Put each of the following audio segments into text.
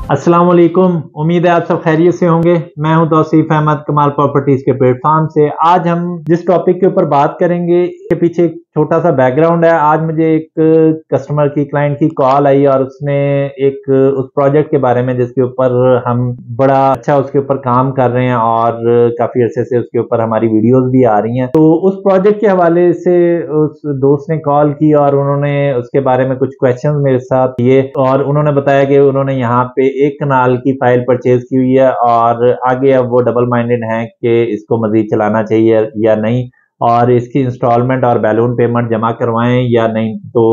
अस्सलाम वालेकुम। उम्मीद है आप सब खैरियत से होंगे। मैं हूं तौसीफ अहमद कमाल प्रॉपर्टीज के प्लेटफॉर्म से। आज हम जिस टॉपिक के ऊपर बात करेंगे इसके पीछे एक छोटा सा बैकग्राउंड है। आज मुझे एक कस्टमर की क्लाइंट की कॉल आई और उसने एक उस प्रोजेक्ट के बारे में जिसके ऊपर हम बड़ा अच्छा उसके ऊपर काम कर रहे हैं और काफी अरसे से उसके ऊपर हमारी वीडियोस भी आ रही हैं। तो उस प्रोजेक्ट के हवाले से उस दोस्त ने कॉल की और उन्होंने उसके बारे में कुछ क्वेश्चंस मेरे साथ किए और उन्होंने बताया कि उन्होंने यहाँ पे एक कनाल की फाइल परचेज की हुई है और आगे अब वो डबल माइंडेड हैं कि इसको मजीद चलाना चाहिए या नहीं, और इसकी इंस्टॉलमेंट और बैलून पेमेंट जमा करवाएं या नहीं। तो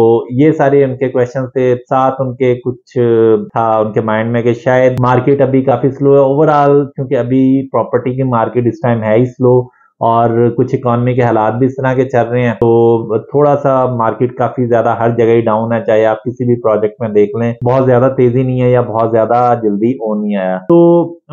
ये सारे उनके क्वेश्चन थे। साथ उनके कुछ था उनके माइंड में कि शायद मार्केट अभी काफी स्लो है ओवरऑल, क्योंकि अभी प्रॉपर्टी की मार्केट इस टाइम है ही स्लो और कुछ इकोनॉमी के हालात भी इस तरह के चल रहे हैं। तो थोड़ा सा मार्केट काफी ज्यादा हर जगह ही डाउन है, चाहे आप किसी भी प्रोजेक्ट में देख लें। बहुत ज्यादा तेजी नहीं है या बहुत ज्यादा जल्दी ऑन नहीं आया। तो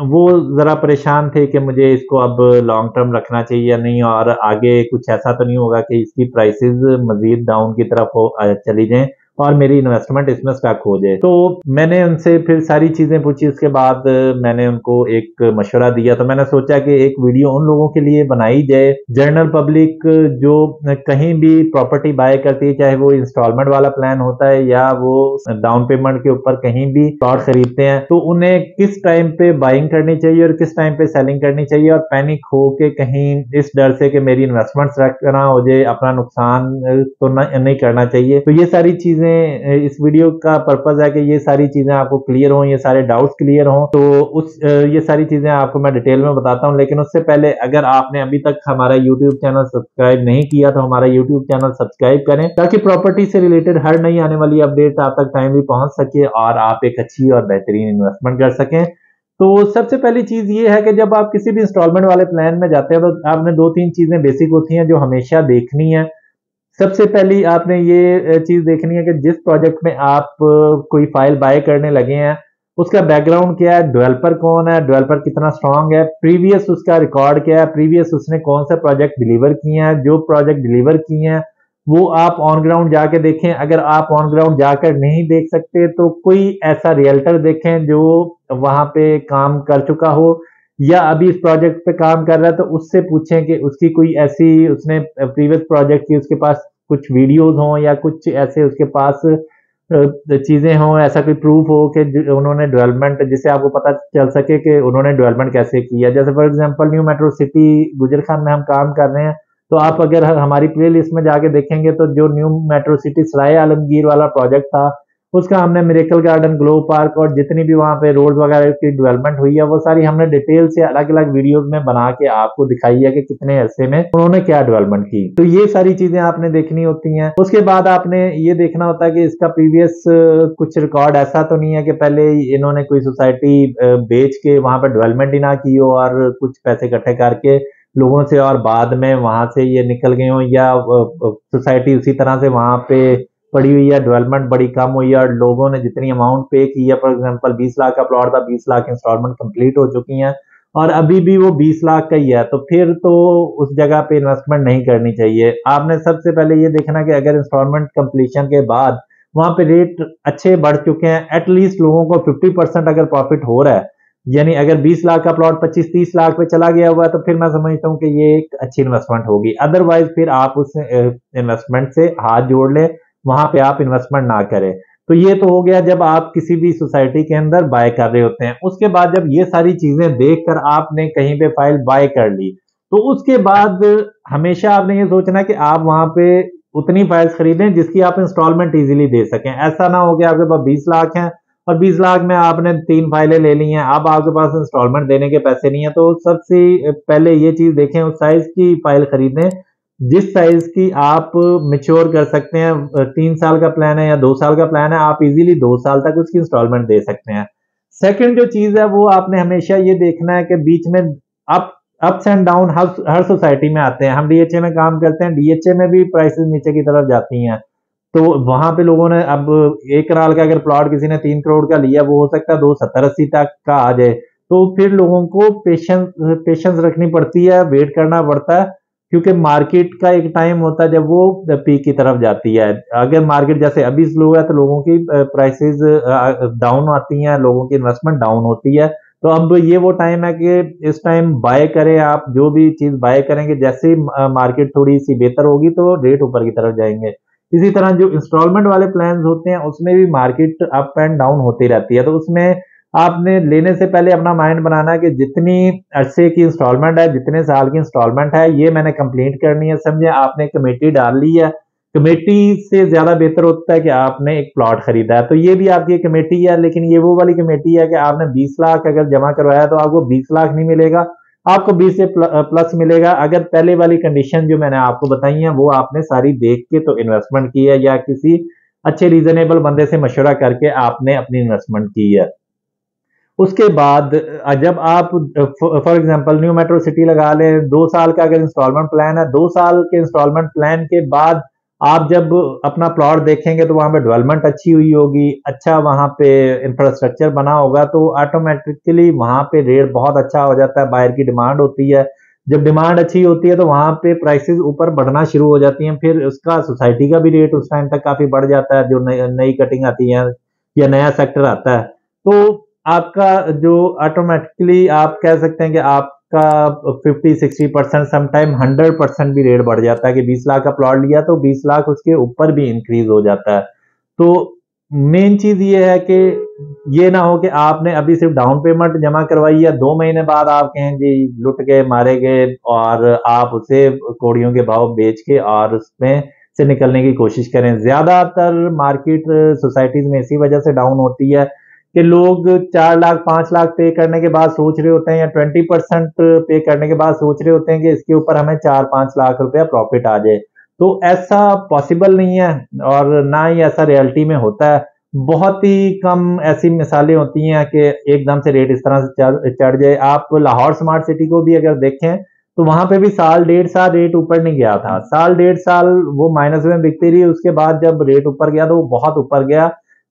वो जरा परेशान थे कि मुझे इसको अब लॉन्ग टर्म रखना चाहिए या नहीं, और आगे कुछ ऐसा तो नहीं होगा कि इसकी प्राइसेस मजीद डाउन की तरफ चली जाएं और मेरी इन्वेस्टमेंट इसमें स्टक हो जाए। तो मैंने उनसे फिर सारी चीजें पूछी। उसके बाद मैंने उनको एक मशवरा दिया। तो मैंने सोचा कि एक वीडियो उन लोगों के लिए बनाई जाए, जनरल पब्लिक जो कहीं भी प्रॉपर्टी बाय करती है, चाहे वो इंस्टॉलमेंट वाला प्लान होता है या वो डाउन पेमेंट के ऊपर कहीं भी प्लॉट खरीदते हैं, तो उन्हें किस टाइम पे बाइंग करनी चाहिए और किस टाइम पे सेलिंग करनी चाहिए, और पैनिक हो के कहीं इस डर से कि मेरी इन्वेस्टमेंट ना हो जाए, अपना नुकसान तो नहीं करना चाहिए। तो ये सारी चीजें इस वीडियो का पर्पज है कि ये सारी चीजें आपको क्लियर हों, ये सारे डाउट्स क्लियर हों। तो ये सारी चीजें आपको मैं डिटेल में बताता हूं। लेकिन उससे पहले अगर आपने अभी तक हमारा यूट्यूब चैनल सब्सक्राइब नहीं किया तो हमारा यूट्यूब चैनल सब्सक्राइब करें, ताकि प्रॉपर्टी से रिलेटेड हर नई आने वाली अपडेट आप तक टाइमली पहुंच सके और आप एक अच्छी और बेहतरीन इन्वेस्टमेंट कर सकें। तो सबसे पहली चीज ये है कि जब आप किसी भी इंस्टॉलमेंट वाले प्लान में जाते हैं तो आपने दो तीन चीजें बेसिक होती हैं जो हमेशा देखनी है। सबसे पहली आपने ये चीज देखनी है कि जिस प्रोजेक्ट में आप कोई फाइल बाय करने लगे हैं उसका बैकग्राउंड क्या है, डेवलपर कौन है, डेवलपर कितना स्ट्रांग है, प्रीवियस उसका रिकॉर्ड क्या है, प्रीवियस उसने कौन सा प्रोजेक्ट डिलीवर किए हैं, जो प्रोजेक्ट डिलीवर किए हैं वो आप ऑन ग्राउंड जाके देखें। अगर आप ऑन ग्राउंड जाकर नहीं देख सकते तो कोई ऐसा रियल्टर देखें जो वहां पे काम कर चुका हो या अभी इस प्रोजेक्ट पे काम कर रहा है, तो उससे पूछें कि उसकी कोई ऐसी उसने प्रीवियस प्रोजेक्ट की उसके पास कुछ वीडियोस हों या कुछ ऐसे उसके पास चीजें हों, ऐसा कोई प्रूफ हो कि उन्होंने डेवलपमेंट जिससे आपको पता चल सके कि उन्होंने डेवलपमेंट कैसे किया। जैसे for example new metro city गुजर खान में हम काम कर रहे हैं, तो आप अगर हमारी प्ले लिस्ट में जाके देखेंगे तो जो न्यू मेट्रो सिटी सराय आलमगीर वाला प्रोजेक्ट था उसका हमने मिरेकल गार्डन, ग्लो पार्क और जितनी भी वहां पे रोड वगैरह की डेवलपमेंट हुई है वो सारी हमने डिटेल से अलग अलग वीडियोस में बना के आपको दिखाई है कि कितने अरसे में उन्होंने क्या डेवलपमेंट की। तो ये सारी चीजें आपने देखनी होती हैं। उसके बाद आपने ये देखना होता है कि इसका प्रीवियस कुछ रिकॉर्ड ऐसा तो नहीं है कि पहले इन्होंने कोई सोसाइटी बेच के वहां पर डेवलपमेंट ही ना की हो और कुछ पैसे इकट्ठे करके लोगों से और बाद में वहां से ये निकल गए हो, या सोसाइटी उसी तरह से वहां पे पड़ी हुई है, डेवलपमेंट बड़ी कम हुई है और लोगों ने जितनी अमाउंट पे की है, फॉर एग्जांपल 20 लाख का प्लॉट था, 20 लाख इंस्टॉलमेंट कंप्लीट हो चुकी हैं और अभी भी वो 20 लाख का ही है, तो फिर तो उस जगह पे इन्वेस्टमेंट नहीं करनी चाहिए। आपने सबसे पहले ये देखना कि अगर इंस्टॉलमेंट कंप्लीशन के बाद वहां पे रेट अच्छे बढ़ चुके हैं, एटलीस्ट लोगों को 50% अगर प्रॉफिट हो रहा है, यानी अगर 20 लाख का प्लॉट 25-30 लाख पे चला गया हुआ है, तो फिर मैं समझता हूँ कि ये एक अच्छी इन्वेस्टमेंट होगी। अदरवाइज फिर आप उस इन्वेस्टमेंट से हाथ जोड़ लें, वहां पे आप इन्वेस्टमेंट ना करें। तो ये तो हो गया जब आप किसी भी सोसाइटी के अंदर बाय कर रहे होते हैं। उसके बाद जब ये सारी चीजें देखकर आपने कहीं पे फाइल बाय कर ली, तो उसके बाद हमेशा आपने ये सोचना कि आप वहां पे उतनी फाइल्स खरीदें जिसकी आप इंस्टॉलमेंट इजीली दे सकें। ऐसा ना हो कि आपके पास 20 लाख हैं और 20 लाख में आपने 3 फाइलें ले ली हैं, अब आपके पास इंस्टॉलमेंट देने के पैसे नहीं है। तो सबसे पहले ये चीज देखें, उस साइज की फाइल खरीदें जिस साइज की आप मिच्योर कर सकते हैं। 3 साल का प्लान है या 2 साल का प्लान है, आप इजीली 2 साल तक उसकी इंस्टॉलमेंट दे सकते हैं। सेकंड जो चीज है वो आपने हमेशा ये देखना है कि बीच में up ups and down her society में आते हैं। हम डीएचए में काम करते हैं, डीएचए में भी प्राइसेस नीचे की तरफ जाती हैं। तो वहां पे लोगों ने अब 1 कनाल का अगर प्लॉट किसी ने 3 करोड़ का लिया, वो हो सकता है 270-80 तक का आ जाए। तो फिर लोगों को पेशेंस पेशेंस रखनी पड़ती है, वेट करना पड़ता है। क्योंकि मार्केट का एक टाइम होता है जब वो पीक की तरफ जाती है। अगर मार्केट जैसे अभी स्लो है तो लोगों की प्राइसेस डाउन आती हैं, लोगों की इन्वेस्टमेंट डाउन होती है। तो अब ये वो टाइम है कि इस टाइम बाय करें, आप जो भी चीज बाय करेंगे जैसे ही मार्केट थोड़ी सी बेहतर होगी तो रेट ऊपर की तरफ जाएंगे। इसी तरह जो इंस्टॉलमेंट वाले प्लान होते हैं उसमें भी मार्केट अप एंड डाउन होती रहती है। तो उसमें आपने लेने से पहले अपना माइंड बनाना है कि जितनी अरसे की इंस्टॉलमेंट है, जितने साल की इंस्टॉलमेंट है, ये मैंने कंप्लीट करनी है। समझे, आपने कमेटी डाल ली है। कमेटी से ज्यादा बेहतर होता है कि आपने एक प्लॉट खरीदा है, तो ये भी आपकी कमेटी है, लेकिन ये वो वाली कमेटी है कि आपने 20 लाख अगर जमा करवाया तो आपको 20 लाख नहीं मिलेगा, आपको 20 से प्लस मिलेगा अगर पहले वाली कंडीशन जो मैंने आपको बताई है वो आपने सारी देख के तो इन्वेस्टमेंट की है, या किसी अच्छे रीजनेबल बंदे से मशवरा करके आपने अपनी इन्वेस्टमेंट की है। उसके बाद जब आप for example new metro city लगा लें, 2 साल का अगर इंस्टॉलमेंट प्लान है, 2 साल के इंस्टॉलमेंट प्लान के बाद आप जब अपना प्लॉट देखेंगे तो वहां पे डेवलपमेंट अच्छी हुई होगी, अच्छा वहां पे इंफ्रास्ट्रक्चर बना होगा, तो ऑटोमेटिकली वहां पे रेट बहुत अच्छा हो जाता है, बाहर की डिमांड होती है। जब डिमांड अच्छी होती है तो वहां पे प्राइसेस ऊपर बढ़ना शुरू हो जाती हैं, फिर उसका सोसाइटी का भी रेट उस टाइम तक काफी बढ़ जाता है, जो नई कटिंग आती है या नया सेक्टर आता है। तो आपका जो ऑटोमेटिकली आप कह सकते हैं कि आपका 50-60% समटाइम 100% भी रेट बढ़ जाता है कि 20 लाख का प्लॉट लिया तो 20 लाख उसके ऊपर भी इंक्रीज हो जाता है। तो मेन चीज ये है कि ये ना हो कि आपने अभी सिर्फ डाउन पेमेंट जमा करवाई है, 2 महीने बाद आप कहें जी लुट गए मारे गए, और आप उसे कोड़ियों के भाव बेच के और उसमें से निकलने की कोशिश करें। ज्यादातर मार्केट सोसाइटीज में इसी वजह से डाउन होती है कि लोग 4 लाख 5 लाख पे करने के बाद सोच रहे होते हैं, या 20% पे करने के बाद सोच रहे होते हैं कि इसके ऊपर हमें 4-5 लाख रुपया प्रॉफिट आ जाए। तो ऐसा पॉसिबल नहीं है, और ना ही ऐसा रियलिटी में होता है। बहुत ही कम ऐसी मिसालें होती हैं कि एकदम से रेट इस तरह से चढ़ जाए। आप लाहौर स्मार्ट सिटी को भी अगर देखें तो वहां पे भी साल 1.5 साल रेट ऊपर नहीं गया था, साल 1.5 साल वो माइनस में बिकती रही, उसके बाद जब रेट ऊपर गया तो वो बहुत ऊपर गया।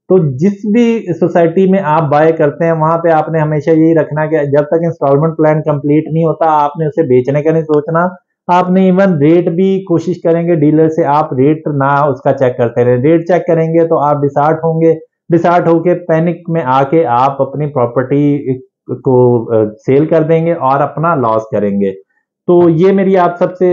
तो जिस भी सोसाइटी में आप बाय करते हैं वहां पे आपने हमेशा यही रखना कि जब तक इंस्टॉलमेंट प्लान कंप्लीट नहीं होता आपने उसे बेचने का नहीं सोचना। आपने इवन रेट भी कोशिश करेंगे डीलर से, आप रेट ना उसका चेक करते रहे, रेट चेक करेंगे तो आप डिसार्ट होंगे, डिसार्ट होके पैनिक में आके आप अपनी प्रॉपर्टी को सेल कर देंगे और अपना लॉस करेंगे। तो ये मेरी आप सबसे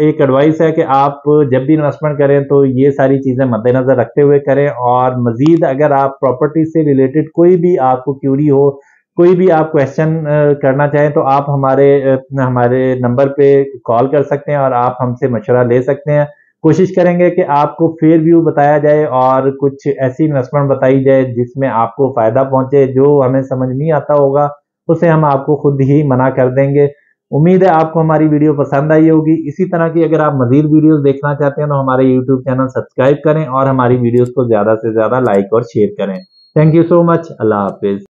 एक एडवाइस है कि आप जब भी इन्वेस्टमेंट करें तो ये सारी चीजें मद्देनजर रखते हुए करें। और मजीद अगर आप प्रॉपर्टी से रिलेटेड कोई भी आपको क्यूरी हो, कोई भी आप क्वेश्चन करना चाहें तो आप हमारे नंबर पे कॉल कर सकते हैं और आप हमसे मशवरा ले सकते हैं। कोशिश करेंगे कि आपको फेयर व्यू बताया जाए और कुछ ऐसी इन्वेस्टमेंट बताई जाए जिसमें आपको फायदा पहुंचे। जो हमें समझ नहीं आता होगा उसे हम आपको खुद ही मना कर देंगे। उम्मीद है आपको हमारी वीडियो पसंद आई होगी। इसी तरह की अगर आप मजीद वीडियोस देखना चाहते हैं तो हमारे यूट्यूब चैनल सब्सक्राइब करें और हमारी वीडियोस को ज्यादा से ज्यादा लाइक और शेयर करें। Thank you so much. Allah Hafiz.